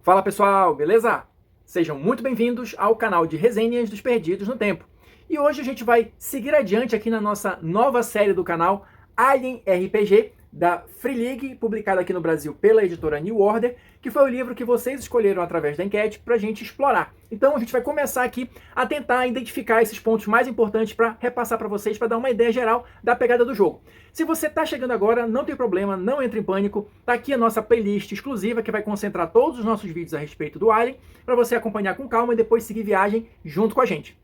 Fala pessoal, beleza? Sejam muito bem-vindos ao canal de resenhas dos Perdidos no Tempo. E hoje a gente vai seguir adiante aqui na nossa nova série do canal Alien RPG, da Free League, publicada aqui no Brasil pela editora New Order, que foi o livro que vocês escolheram através da enquete para a gente explorar. Então a gente vai começar aqui a tentar identificar esses pontos mais importantes para repassar para vocês, para dar uma ideia geral da pegada do jogo. Se você está chegando agora, não tem problema, não entre em pânico, tá aqui a nossa playlist exclusiva que vai concentrar todos os nossos vídeos a respeito do Alien, para você acompanhar com calma e depois seguir viagem junto com a gente.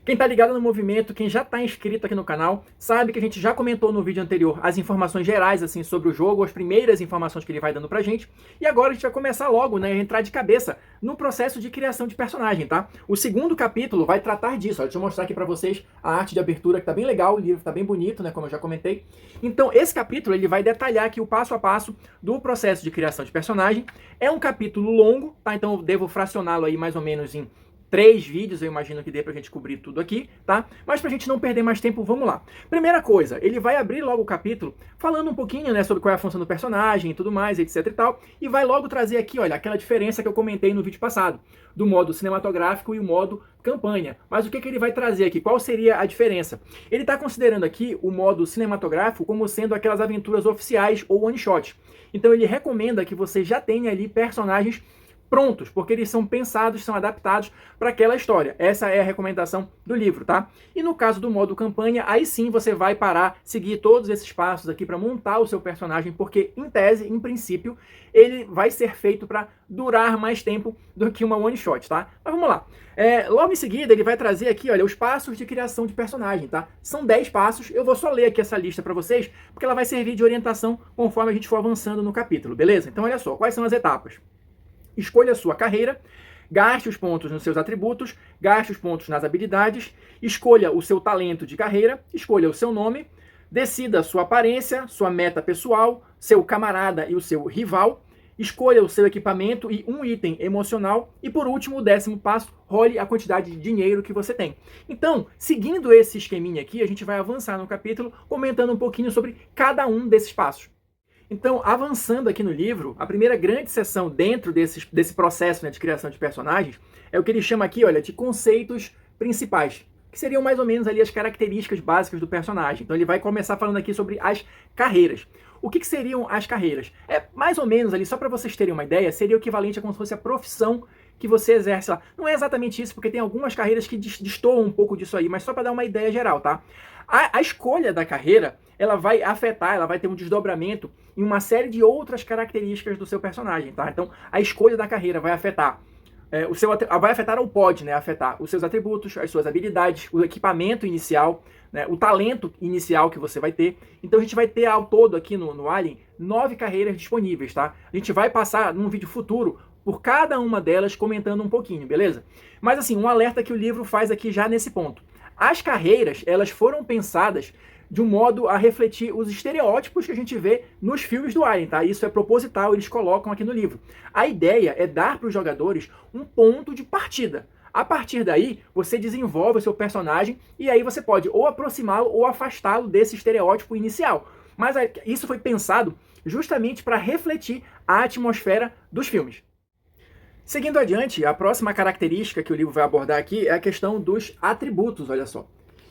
Quem está ligado no movimento, quem já está inscrito aqui no canal, sabe que a gente já comentou no vídeo anterior as informações gerais assim sobre o jogo, as primeiras informações que ele vai dando pra gente. E agora a gente vai começar logo, né, a entrar de cabeça no processo de criação de personagem, tá? O segundo capítulo vai tratar disso. Olha, deixa eu mostrar aqui pra vocês a arte de abertura que tá bem legal, o livro tá bem bonito, né, como eu já comentei. Então esse capítulo ele vai detalhar aqui o passo a passo do processo de criação de personagem. É um capítulo longo, tá? Então eu devo fracioná-lo aí mais ou menos em 3 vídeos, eu imagino que dê pra gente cobrir tudo aqui, tá? Mas pra gente não perder mais tempo, vamos lá. Primeira coisa, ele vai abrir logo o capítulo falando um pouquinho, né, sobre qual é a função do personagem e tudo mais, etc e tal, e vai logo trazer aqui, olha, aquela diferença que eu comentei no vídeo passado, do modo cinematográfico e o modo campanha. Mas o que que ele vai trazer aqui? Qual seria a diferença? Ele tá considerando aqui o modo cinematográfico como sendo aquelas aventuras oficiais ou one-shot. Então ele recomenda que você já tenha ali personagens prontos, porque eles são pensados, são adaptados para aquela história. Essa é a recomendação do livro, tá? E no caso do modo campanha, aí sim você vai parar, seguir todos esses passos aqui para montar o seu personagem, porque em tese, em princípio, ele vai ser feito para durar mais tempo do que uma one shot, tá? Mas vamos lá. Logo em seguida, ele vai trazer aqui, olha, os passos de criação de personagem, tá? São 10 passos, eu vou só ler aqui essa lista para vocês, porque ela vai servir de orientação conforme a gente for avançando no capítulo, beleza? Então olha só, quais são as etapas? Escolha a sua carreira, gaste os pontos nos seus atributos, gaste os pontos nas habilidades, escolha o seu talento de carreira, escolha o seu nome, decida a sua aparência, sua meta pessoal, seu camarada e o seu rival, escolha o seu equipamento e um item emocional e, por último, o 10º passo, role a quantidade de dinheiro que você tem. Então, seguindo esse esqueminha aqui, a gente vai avançar no capítulo comentando um pouquinho sobre cada um desses passos. Então, avançando aqui no livro, a primeira grande seção dentro desse processo, né, de criação de personagens é o que ele chama aqui, olha, de conceitos principais, que seriam mais ou menos ali as características básicas do personagem. Então ele vai começar falando aqui sobre as carreiras. O que seriam as carreiras? É mais ou menos ali, só para vocês terem uma ideia, seria o equivalente a como se fosse a profissão que você exerce lá. Não é exatamente isso, porque tem algumas carreiras que destoam um pouco disso aí, mas só para dar uma ideia geral, tá? A escolha da carreira, ela vai afetar, ela vai ter um desdobramento em uma série de outras características do seu personagem, tá? Então, a escolha da carreira vai afetar vai afetar ou pode, né, afetar os seus atributos, as suas habilidades, o equipamento inicial, né, o talento inicial que você vai ter. Então a gente vai ter ao todo aqui no Alien 9 carreiras disponíveis, tá? A gente vai passar num vídeo futuro por cada uma delas comentando um pouquinho, beleza? Mas assim, um alerta que o livro faz aqui já nesse ponto. As carreiras, elas foram pensadas de um modo a refletir os estereótipos que a gente vê nos filmes do Alien, tá? Isso é proposital, eles colocam aqui no livro. A ideia é dar para os jogadores um ponto de partida. A partir daí, você desenvolve o seu personagem e aí você pode ou aproximá-lo ou afastá-lo desse estereótipo inicial. Mas isso foi pensado justamente para refletir a atmosfera dos filmes. Seguindo adiante, a próxima característica que o livro vai abordar aqui é a questão dos atributos, olha só.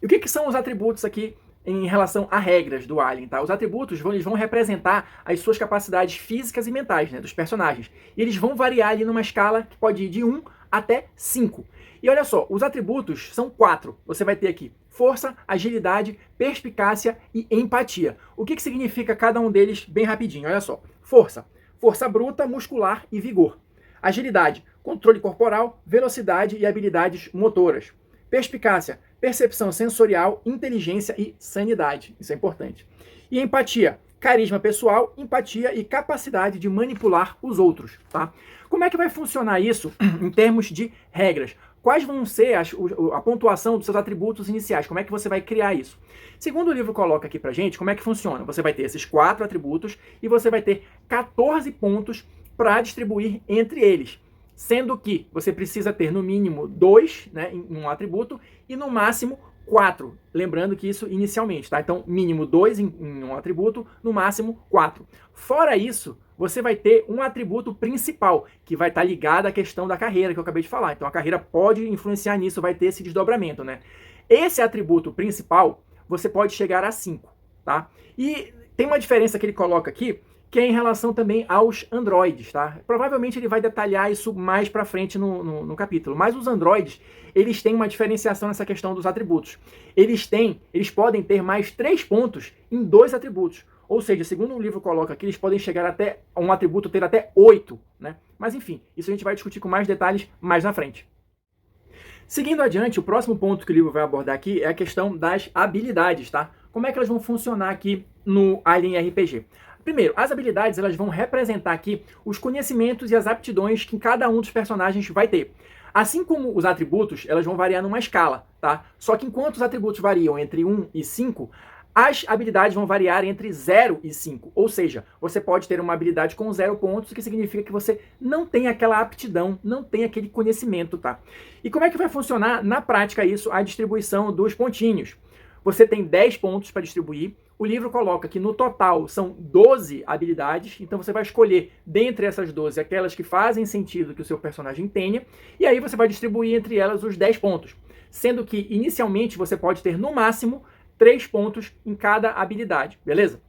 E o que são os atributos aqui em relação a regras do Alien, tá? Os atributos eles vão representar as suas capacidades físicas e mentais, né, dos personagens. E eles vão variar ali numa escala que pode ir de 1 até 5. E olha só, os atributos são 4. Você vai ter aqui força, agilidade, perspicácia e empatia. O que significa cada um deles bem rapidinho? Olha só. Força. Força bruta, muscular e vigor. Agilidade, controle corporal, velocidade e habilidades motoras. Perspicácia, percepção sensorial, inteligência e sanidade. Isso é importante. E empatia, carisma pessoal, empatia e capacidade de manipular os outros, tá? Como é que vai funcionar isso em termos de regras? Quais vão ser a pontuação dos seus atributos iniciais? Como é que você vai criar isso? Segundo o livro coloca aqui pra gente, como é que funciona? Você vai ter esses 4 atributos e você vai ter 14 pontos para distribuir entre eles. Sendo que você precisa ter no mínimo 2, né, em um atributo e no máximo 4. Lembrando que isso inicialmente, tá? Então, mínimo 2 em um atributo, no máximo 4. Fora isso, você vai ter um atributo principal, que vai estar ligado à questão da carreira, que eu acabei de falar. Então, a carreira pode influenciar nisso, vai ter esse desdobramento, né? Esse atributo principal, você pode chegar a 5, tá? E tem uma diferença que ele coloca aqui, que é em relação também aos androides, tá? Provavelmente ele vai detalhar isso mais pra frente no capítulo. Mas os androides, eles têm uma diferenciação nessa questão dos atributos. Eles podem ter mais 3 pontos em 2 atributos. Ou seja, segundo o livro coloca aqui, eles podem chegar até um atributo ter até 8, né? Mas enfim, isso a gente vai discutir com mais detalhes mais na frente. Seguindo adiante, o próximo ponto que o livro vai abordar aqui é a questão das habilidades, tá? Como é que elas vão funcionar aqui no Alien RPG? Primeiro, as habilidades elas vão representar aqui os conhecimentos e as aptidões que cada um dos personagens vai ter. Assim como os atributos, elas vão variar numa escala, tá? Só que enquanto os atributos variam entre 1 e 5, as habilidades vão variar entre 0 e 5. Ou seja, você pode ter uma habilidade com 0 pontos, o que significa que você não tem aquela aptidão, não tem aquele conhecimento, tá? E como é que vai funcionar na prática isso, a distribuição dos pontinhos? Você tem 10 pontos para distribuir. O livro coloca que no total são 12 habilidades, então você vai escolher dentre essas 12 aquelas que fazem sentido que o seu personagem tenha, e aí você vai distribuir entre elas os 10 pontos, sendo que inicialmente você pode ter no máximo 3 pontos em cada habilidade, beleza?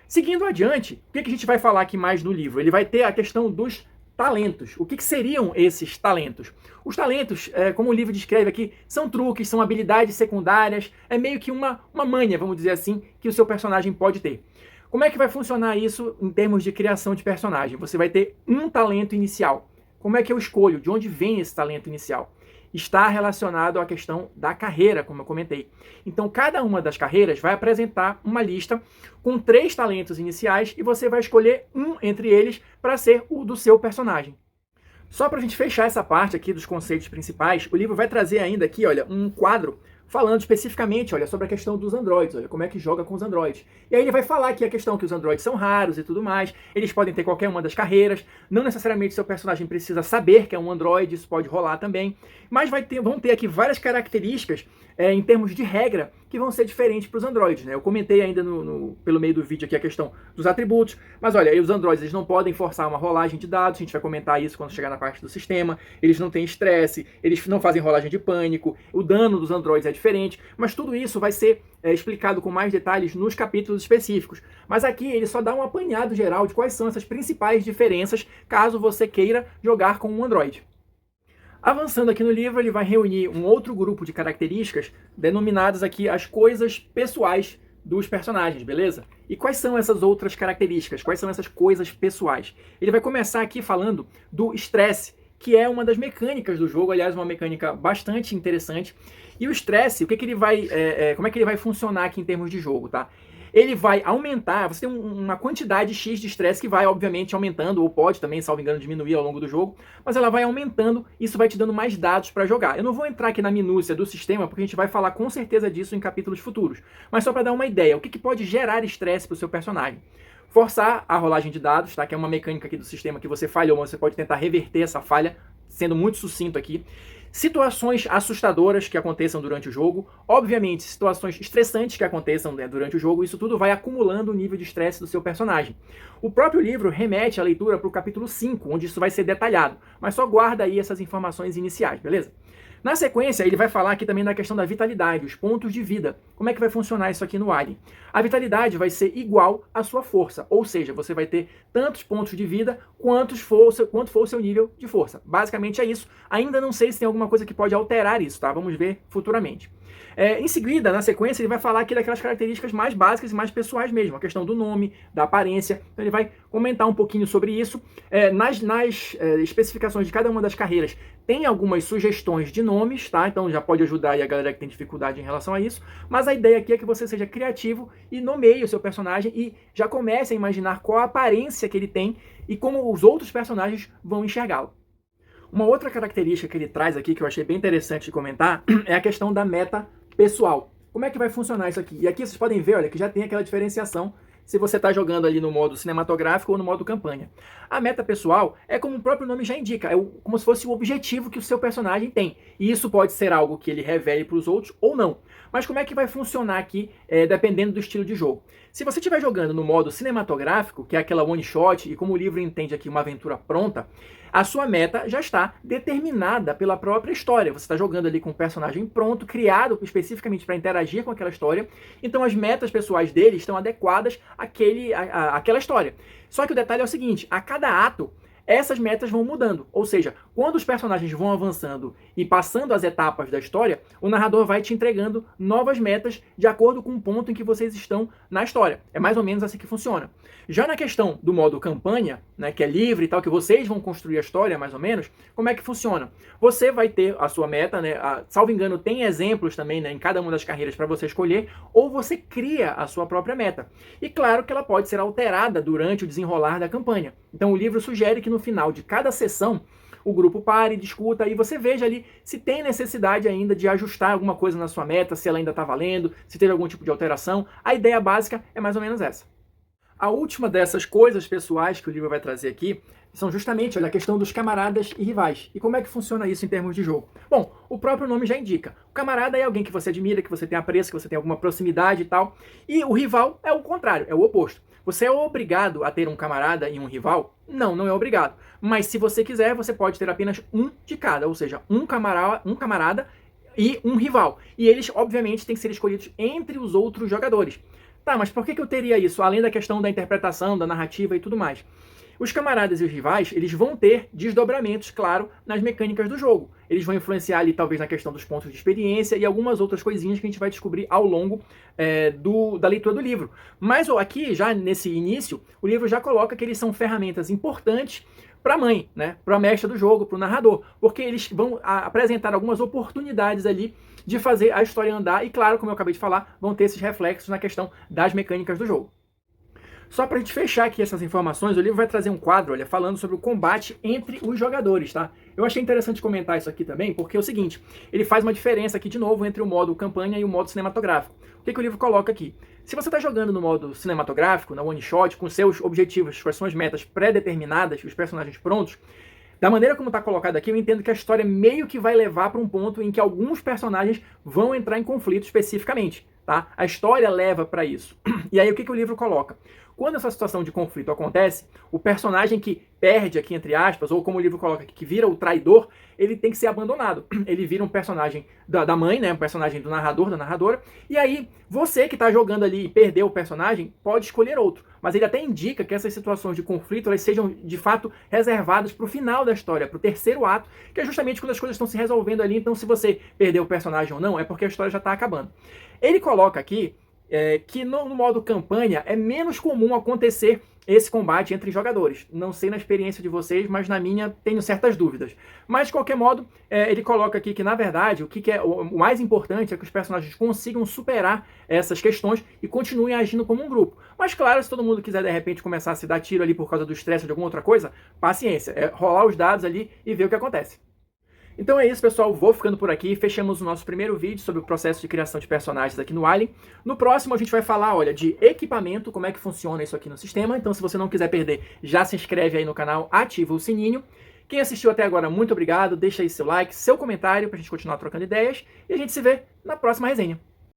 Seguindo adiante, o que a gente vai falar aqui mais no livro? Ele vai ter a questão dos talentos. O que seriam esses talentos? Os talentos, como o livro descreve aqui, são truques, são habilidades secundárias, é meio que uma manha, vamos dizer assim, que o seu personagem pode ter. Como é que vai funcionar isso em termos de criação de personagem? Você vai ter um talento inicial. Como é que eu escolho? De onde vem esse talento inicial? Está relacionado à questão da carreira, como eu comentei. Então, cada uma das carreiras vai apresentar uma lista com 3 talentos iniciais e você vai escolher um entre eles para ser o do seu personagem. Só para a gente fechar essa parte aqui dos conceitos principais, o livro vai trazer ainda aqui, olha, um quadro falando especificamente, olha, sobre a questão dos androides, olha, como é que joga com os androides. E aí ele vai falar aqui a questão que os androides são raros e tudo mais, eles podem ter qualquer uma das carreiras, não necessariamente seu personagem precisa saber que é um androide, isso pode rolar também, mas vão ter aqui várias características em termos de regra que vão ser diferentes para os androides, né? Eu comentei ainda pelo meio do vídeo aqui a questão dos atributos, mas olha, os androides eles não podem forçar uma rolagem de dados, a gente vai comentar isso quando chegar na parte do sistema, eles não têm estresse, eles não fazem rolagem de pânico, o dano dos androides é diferente, mas tudo isso vai ser explicado com mais detalhes nos capítulos específicos. Mas aqui ele só dá um apanhado geral de quais são essas principais diferenças caso você queira jogar com um androide. Avançando aqui no livro, ele vai reunir um outro grupo de características denominadas aqui as coisas pessoais dos personagens, beleza? E quais são essas outras características? Quais são essas coisas pessoais? Ele vai começar aqui falando do estresse, que é uma das mecânicas do jogo, aliás, uma mecânica bastante interessante. E o estresse, como é que ele vai funcionar aqui em termos de jogo, tá? Ele vai aumentar, você tem uma quantidade X de estresse que vai, obviamente, aumentando, ou pode também, salvo engano, diminuir ao longo do jogo, mas ela vai aumentando, isso vai te dando mais dados para jogar. Eu não vou entrar aqui na minúcia do sistema, porque a gente vai falar com certeza disso em capítulos futuros, mas só para dar uma ideia, o que pode gerar estresse para o seu personagem? Forçar a rolagem de dados, tá? Que é uma mecânica aqui do sistema que você falhou, mas você pode tentar reverter essa falha, sendo muito sucinto aqui. Situações assustadoras que aconteçam durante o jogo, obviamente situações estressantes que aconteçam durante o jogo, isso tudo vai acumulando o nível de estresse do seu personagem. O próprio livro remete a leitura para o capítulo 5, onde isso vai ser detalhado, mas só guarda aí essas informações iniciais, beleza? Na sequência, ele vai falar aqui também da questão da vitalidade, os pontos de vida. Como é que vai funcionar isso aqui no Alien? A vitalidade vai ser igual à sua força, ou seja, você vai ter tantos pontos de vida quanto for o seu nível de força. Basicamente é isso. Ainda não sei se tem alguma coisa que pode alterar isso, tá? Vamos ver futuramente. Em seguida, na sequência, ele vai falar aqui daquelas características mais básicas e mais pessoais mesmo, a questão do nome, da aparência. Então ele vai comentar um pouquinho sobre isso. Nas especificações de cada uma das carreiras, tem algumas sugestões de nomes, tá? Então já pode ajudar aí a galera que tem dificuldade em relação a isso. Mas a ideia aqui é que você seja criativo e nomeie o seu personagem e já comece a imaginar qual a aparência que ele tem e como os outros personagens vão enxergá-lo. Uma outra característica que ele traz aqui, que eu achei bem interessante de comentar, é a questão da meta pessoal. Como é que vai funcionar isso aqui? E aqui vocês podem ver, olha, que já tem aquela diferenciação se você está jogando ali no modo cinematográfico ou no modo campanha. A meta pessoal é como o próprio nome já indica, como se fosse o objetivo que o seu personagem tem. E isso pode ser algo que ele revele para os outros ou não. Mas como é que vai funcionar aqui, dependendo do estilo de jogo? Se você estiver jogando no modo cinematográfico, que é aquela one shot, e como o livro entende aqui uma aventura pronta, a sua meta já está determinada pela própria história. Você está jogando ali com um personagem pronto, criado especificamente para interagir com aquela história. Então as metas pessoais dele estão adequadas àquela história. Só que o detalhe é o seguinte, a cada ato, essas metas vão mudando. Ou seja, quando os personagens vão avançando e passando as etapas da história, o narrador vai te entregando novas metas de acordo com o ponto em que vocês estão na história. É mais ou menos assim que funciona. Já na questão do modo campanha, né, que é livre e tal, que vocês vão construir a história mais ou menos, como é que funciona? Você vai ter a sua meta, né, salvo engano, tem exemplos também, né, em cada uma das carreiras para você escolher, ou você cria a sua própria meta. E claro que ela pode ser alterada durante o desenrolar da campanha. Então o livro sugere que no final de cada sessão, o grupo pare, discuta e você veja ali se tem necessidade ainda de ajustar alguma coisa na sua meta, se ela ainda está valendo, se teve algum tipo de alteração. A ideia básica é mais ou menos essa. A última dessas coisas pessoais que o livro vai trazer aqui são justamente a questão dos camaradas e rivais. E como é que funciona isso em termos de jogo? Bom, o próprio nome já indica. O camarada é alguém que você admira, que você tem apreço, que você tem alguma proximidade e tal. E o rival é o contrário, é o oposto. Você é obrigado a ter um camarada e um rival? Não, não é obrigado. Mas se você quiser, você pode ter apenas um de cada, ou seja, um camarada e um rival. E eles, obviamente, têm que ser escolhidos entre os outros jogadores. Tá, mas por que eu teria isso, além da questão da interpretação, da narrativa e tudo mais? Os camaradas e os rivais, eles vão ter desdobramentos, claro, nas mecânicas do jogo. Eles vão influenciar ali, talvez, na questão dos pontos de experiência e algumas outras coisinhas que a gente vai descobrir ao longo da leitura do livro. Mas aqui, já nesse início, o livro já coloca que eles são ferramentas importantes para a mãe, né, para a mestra do jogo, para o narrador, porque eles vão apresentar algumas oportunidades ali de fazer a história andar e, claro, como eu acabei de falar, vão ter esses reflexos na questão das mecânicas do jogo. Só para a gente fechar aqui essas informações, o livro vai trazer um quadro, olha, falando sobre o combate entre os jogadores, tá? Eu achei interessante comentar isso aqui também, porque é o seguinte, ele faz uma diferença aqui de novo entre o modo campanha e o modo cinematográfico. O que o livro coloca aqui? Se você está jogando no modo cinematográfico, na one shot, com seus objetivos, com as suas metas pré-determinadas, os personagens prontos, da maneira como está colocado aqui, eu entendo que a história meio que vai levar para um ponto em que alguns personagens vão entrar em conflito especificamente, tá? A história leva para isso. E aí o que o livro coloca? Quando essa situação de conflito acontece, o personagem que perde aqui, entre aspas, ou como o livro coloca aqui, que vira o traidor, ele tem que ser abandonado. Ele vira um personagem da mãe, né, um personagem do narrador, da narradora, e aí você que está jogando ali e perdeu o personagem, pode escolher outro. Mas ele até indica que essas situações de conflito, elas sejam, de fato, reservadas para o final da história, para o terceiro ato, que é justamente quando as coisas estão se resolvendo ali, então se você perdeu o personagem ou não, é porque a história já está acabando. Ele coloca aqui que no modo campanha é menos comum acontecer esse combate entre jogadores. Não sei na experiência de vocês, mas na minha tenho certas dúvidas. Mas, de qualquer modo, ele coloca aqui que, na verdade, o mais importante é que os personagens consigam superar essas questões e continuem agindo como um grupo. Mas, claro, se todo mundo quiser, de repente, começar a se dar tiro ali por causa do estresse ou de alguma outra coisa, paciência. É rolar os dados ali e ver o que acontece. Então é isso, pessoal. Vou ficando por aqui. Fechamos o nosso primeiro vídeo sobre o processo de criação de personagens aqui no Alien. No próximo a gente vai falar, olha, de equipamento, como é que funciona isso aqui no sistema. Então se você não quiser perder, já se inscreve aí no canal, ativa o sininho. Quem assistiu até agora, muito obrigado. Deixa aí seu like, seu comentário pra gente continuar trocando ideias. E a gente se vê na próxima resenha.